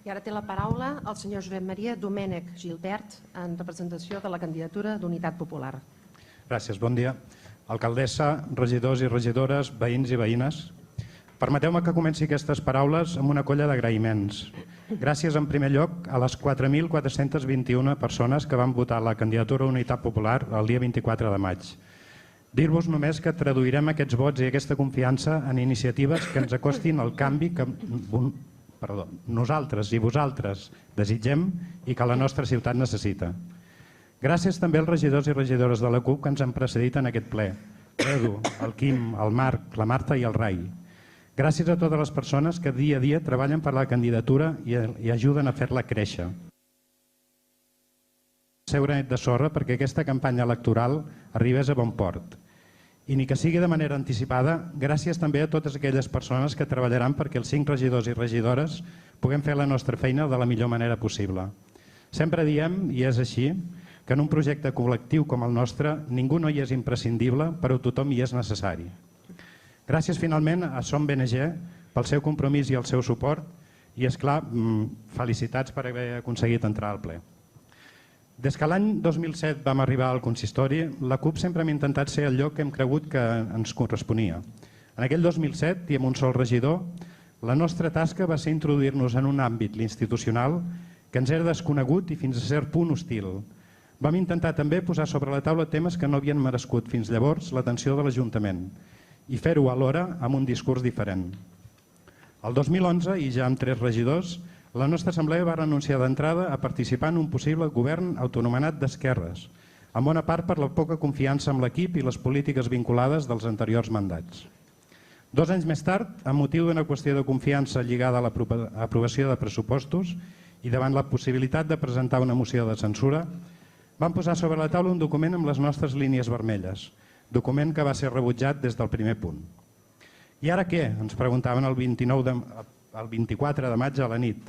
I ara té la paraula el senyor Josep Maria Domènech Gilbert en representació de la candidatura d'Unitat Popular. Gràcies, bon dia. Alcaldessa, regidors i regidores, veïns i veïnes, permeteu-me que comenci aquestes paraules amb una colla d'agraïments. Gràcies en primer lloc a les 4.421 persones que van votar la candidatura d'Unitat Popular el dia 24 de maig. Dir-vos només que traduirem aquests vots i aquesta confiança en iniciatives que ens acostin al canvi que nosaltres i vosaltres desitgem i que la nostra ciutat necessita. Gràcies també als regidors i regidores de la CUP que ens han precedit en aquest ple. L'Edu, el Quim, el Marc, la Marta i el Rai. Gràcies a totes les persones que dia a dia treballen per la candidatura i ajuden a fer-la créixer. Seu granet de sorra perquè aquesta campanya electoral arribés a bon port. I ni que sigui de manera anticipada, gràcies també a totes aquelles persones que treballaran perquè els 5 regidors i regidores puguem fer la nostra feina de la millor manera possible. Sempre diem, i és així, que en un projecte col·lectiu com el nostre ningú no hi és imprescindible, però tothom hi és necessari. Gràcies finalment a Som BNG pel seu compromís i el seu suport i, esclar, felicitats per haver aconseguit entrar al ple. Des que l'any 2007 vam arribar al consistori, la CUP sempre hem intentat ser el lloc que hem cregut que ens corresponia. En aquell 2007, i amb un sol regidor, la nostra tasca va ser introduir-nos en un àmbit, l'institucional, que ens era desconegut i fins a cert punt hostil. Vam intentar també posar sobre la taula temes que no havien merescut fins llavors l'atenció de l'Ajuntament i fer-ho alhora amb un discurs diferent. El 2011, i ja amb 3 regidors, la nostra assemblea va renunciar d'entrada a participar en un possible govern autonomenat d'esquerres, en bona part per la poca confiança amb l'equip i les polítiques vinculades dels anteriors mandats. 2 anys més tard, amb motiu d'una qüestió de confiança lligada a l'aprovació de pressupostos i davant la possibilitat de presentar una moció de censura, vam posar sobre la taula un document amb les nostres línies vermelles, document que va ser rebutjat des del primer punt. I ara què? Ens preguntaven el 24 de maig a la nit,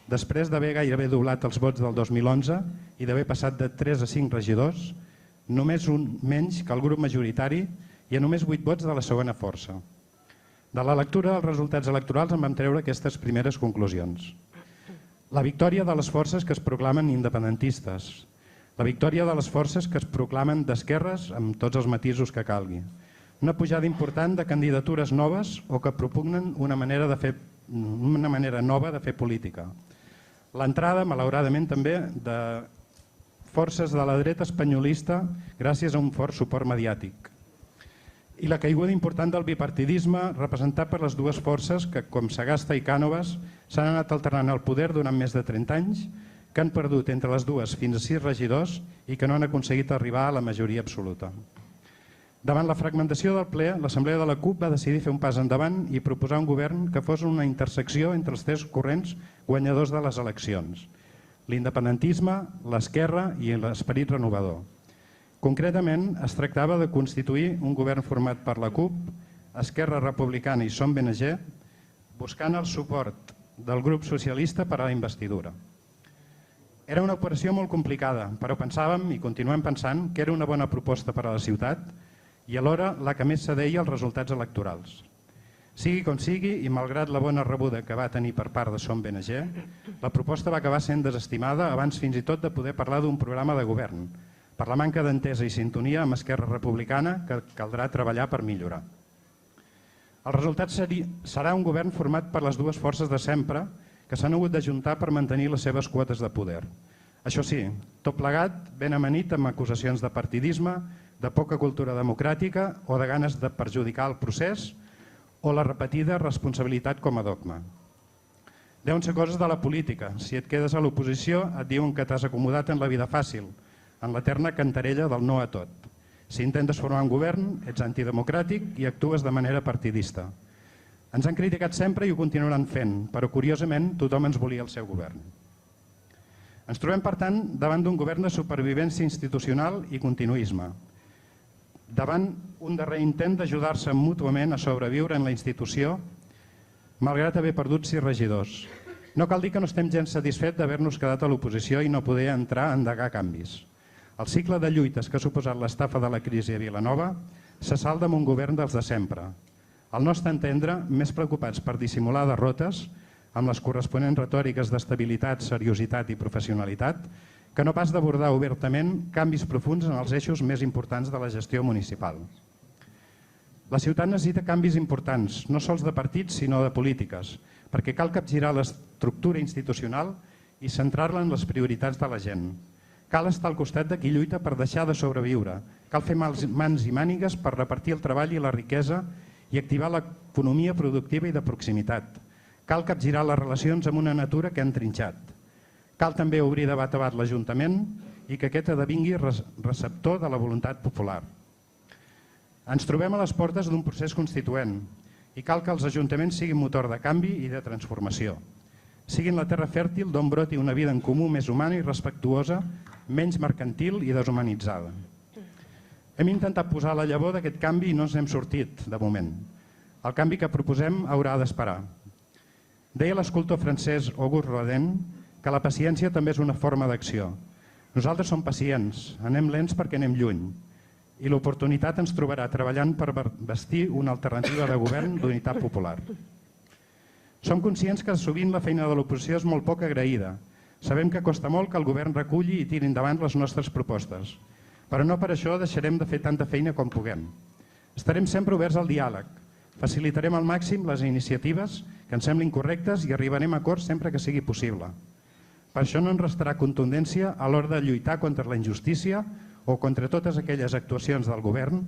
després d'haver gairebé doblat els vots del 2011 i d'haver passat de 3 a 5 regidors, només un menys que el grup majoritari i a només 8 vots de la segona força. De la lectura dels resultats electorals en vam treure aquestes primeres conclusions. La victòria de les forces que es proclamen independentistes, la victòria de les forces que es proclamen d'esquerres amb tots els matisos que calgui, una pujada important de candidatures noves o que propugnen una manera nova de fer política. L'entrada, malauradament també, de forces de la dreta espanyolista gràcies a un fort suport mediàtic. I la caiguda important del bipartidisme representat per les dues forces que, com Sagasta i Cànovas, s'han anat alternant al poder durant més de 30 anys, que han perdut entre les dues fins a 6 regidors i que no han aconseguit arribar a la majoria absoluta. Davant la fragmentació del ple, l'Assemblea de la CUP va decidir fer un pas endavant i proposar un govern que fos una intersecció entre els 3 corrents guanyadors de les eleccions: l'independentisme, l'esquerra i l'esperit renovador. Concretament, es tractava de constituir un govern format per la CUP, Esquerra Republicana i Som BNG, buscant el suport del grup socialista per a la investidura. Era una operació molt complicada, però pensàvem i continuem pensant que era una bona proposta per a la ciutat i alhora la que més s'adeia als resultats electorals. Sigui com sigui, i malgrat la bona rebuda que va tenir per part de Som BNG, la proposta va acabar sent desestimada abans fins i tot de poder parlar d'un programa de govern, per la manca d'entesa i sintonia amb Esquerra Republicana que caldrà treballar per millorar. El resultat serà un govern format per les dues forces de sempre que s'han hagut d'ajuntar per mantenir les seves quotes de poder. Això sí, tot plegat ben amanit amb acusacions de partidisme, de poca cultura democràtica o de ganes de perjudicar el procés o la repetida responsabilitat com a dogma. Deuen ser coses de la política. Si et quedes a l'oposició et diuen que t'has acomodat en la vida fàcil, en l'eterna cantarella del no a tot. Si intentes formar un govern, ets antidemocràtic i actues de manera partidista. Ens han criticat sempre i ho continuaran fent, però curiosament tothom ens volia el seu govern. Ens trobem, per tant, davant d'un govern de supervivència institucional i continuisme, davant un darrer intent d'ajudar-se mútuament a sobreviure en la institució, malgrat haver perdut 6 regidors. No cal dir que no estem gens satisfets d'haver-nos quedat a l'oposició i no poder entrar a endegar canvis. El cicle de lluites que ha suposat l'estafa de la crisi a Vilanova se salda amb un govern dels de sempre. Al nostre entendre, més preocupats per dissimular derrotes, amb les corresponents retòriques d'estabilitat, seriositat i professionalitat, que no pas d'abordar obertament canvis profuns en els eixos més importants de la gestió municipal. La ciutat necessita canvis importants, no sols de partits, sinó de polítiques, perquè cal capgirar l'estructura institucional i centrar-la en les prioritats de la gent. Cal estar al costat de qui lluita per deixar de sobreviure. Cal fer mans i mànigues per repartir el treball i la riquesa i activar l'economia productiva i de proximitat. Cal capgirar les relacions amb una natura que han trinxat. Cal també obrir de bat a bat l'Ajuntament i que aquest esdevingui receptor de la voluntat popular. Ens trobem a les portes d'un procés constituent i cal que els ajuntaments siguin motor de canvi i de transformació. Siguin la terra fèrtil d'on broti una vida en comú més humana i respectuosa, menys mercantil i deshumanitzada. Hem intentat posar la llavor d'aquest canvi i no ens n'hem sortit, de moment. El canvi que proposem haurà d'esperar. Deia l'escultor francès Auguste Rodin que la paciència també és una forma d'acció. Nosaltres som pacients, anem lents perquè anem lluny. I l'oportunitat ens trobarà treballant per bastir una alternativa de govern d'unitat popular. Som conscients que sovint la feina de l'oposició és molt poc agraïda. Sabem que costa molt que el govern reculli i tiri endavant les nostres propostes, però no per això deixarem de fer tanta feina com puguem. Estarem sempre oberts al diàleg, facilitarem al màxim les iniciatives que ens semblin correctes i arribarem a acords sempre que sigui possible. Per això no ens restarà contundència a l'hora de lluitar contra la injustícia o contra totes aquelles actuacions del govern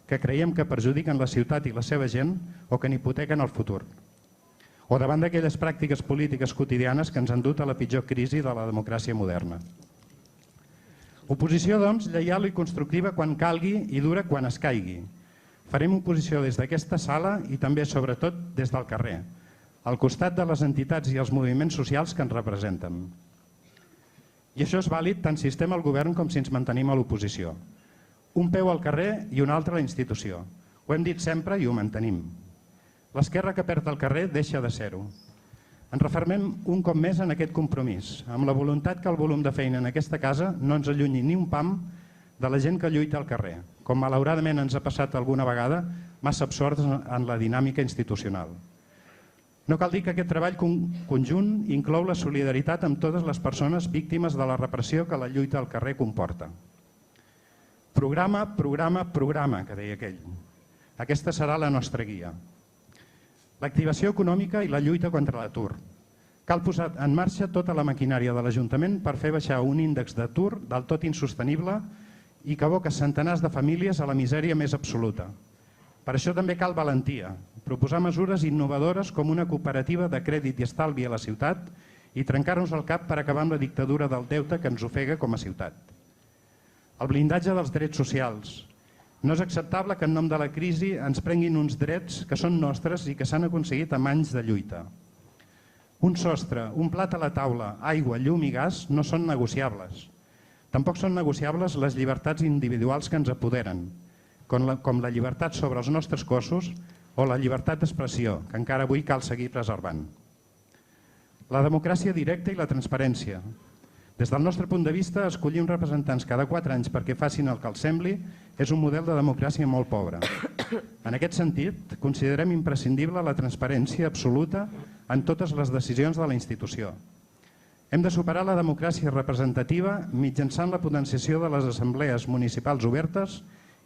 que creiem que perjudiquen la ciutat i la seva gent o que n'hipotequen el futur. O davant d'aquelles pràctiques polítiques quotidianes que ens han dut a la pitjor crisi de la democràcia moderna. Oposició, doncs, lleial i constructiva quan calgui i dura quan es caigui. Farem oposició des d'aquesta sala i també, sobretot, des del carrer, al costat de les entitats i els moviments socials que ens representen. I això és vàlid tant si estem al govern com si ens mantenim a l'oposició. Un peu al carrer i un altre a la institució. Ho hem dit sempre i ho mantenim. L'esquerra que perd el carrer deixa de ser-ho. Ens refermem un cop més en aquest compromís, amb la voluntat que el volum de feina en aquesta casa no ens allunyi ni un pam de la gent que lluita al carrer, com malauradament ens ha passat alguna vegada, massa absorts en la dinàmica institucional. No cal dir que aquest treball conjunt inclou la solidaritat amb totes les persones víctimes de la repressió que la lluita al carrer comporta. Programa, programa, programa, que deia aquell. Aquesta serà la nostra guia. L'activació econòmica i la lluita contra l'atur. Cal posar en marxa tota la maquinària de l'Ajuntament per fer baixar un índex d'atur del tot insostenible i que aboca centenars de famílies a la misèria més absoluta. Per això també cal valentia, proposar mesures innovadores com una cooperativa de crèdit i estalvi a la ciutat i trencar-nos el cap per acabar amb la dictadura del deute que ens ofega com a ciutat. El blindatge dels drets socials. No és acceptable que en nom de la crisi ens prenguin uns drets que són nostres i que s'han aconseguit amb anys de lluita. Un sostre, un plat a la taula, aigua, llum i gas no són negociables. Tampoc són negociables les llibertats individuals que ens apoderen, com la llibertat sobre els nostres cossos o la llibertat d'expressió, que encara avui cal seguir preservant. La democràcia directa i la transparència. Des del nostre punt de vista, escollir uns representants cada 4 anys perquè facin el que els sembli és un model de democràcia molt pobre. En aquest sentit, considerem imprescindible la transparència absoluta en totes les decisions de la institució. Hem de superar la democràcia representativa mitjançant la potenciació de les assemblees municipals obertes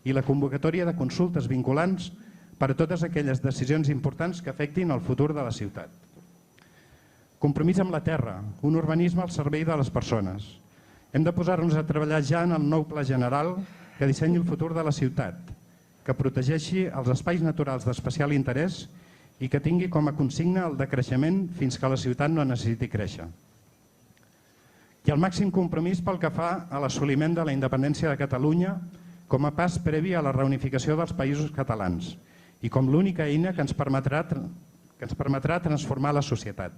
i la convocatòria de consultes vinculants per a totes aquelles decisions importants que afectin el futur de la ciutat. Compromís amb la terra, un urbanisme al servei de les persones. Hem de posar-nos a treballar ja en el nou pla general que dissenyi el futur de la ciutat, que protegeixi els espais naturals d'especial interès i que tingui com a consigna el decreixement fins que la ciutat no necessiti créixer. I el màxim compromís pel que fa a l'assoliment de la independència de Catalunya com a pas previ a la reunificació dels països catalans i com l'única eina que ens permetrà transformar la societat.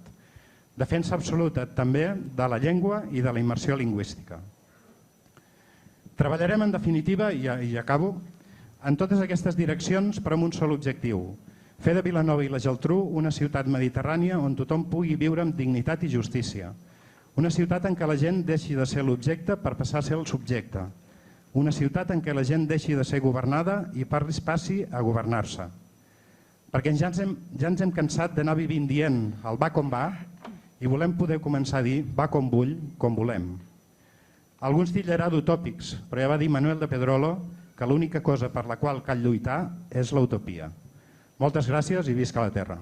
Defensa absoluta també de la llengua i de la immersió lingüística. Treballarem en definitiva, i acabo, en totes aquestes direccions però amb un sol objectiu, fer de Vilanova i la Geltrú una ciutat mediterrània on tothom pugui viure amb dignitat i justícia. Una ciutat en què la gent deixi de ser l'objecte per passar a ser el subjecte. Una ciutat en què la gent deixi de ser governada i passi a governar-se. Perquè ja ens hem cansat d'anar vivint dient el va com va i volem poder començar a dir va com vull, com volem. Alguns tillarà d'utòpics, però ja va dir Manuel de Pedrolo que l'única cosa per la qual cal lluitar és l'utopia. Moltes gràcies i visca la terra.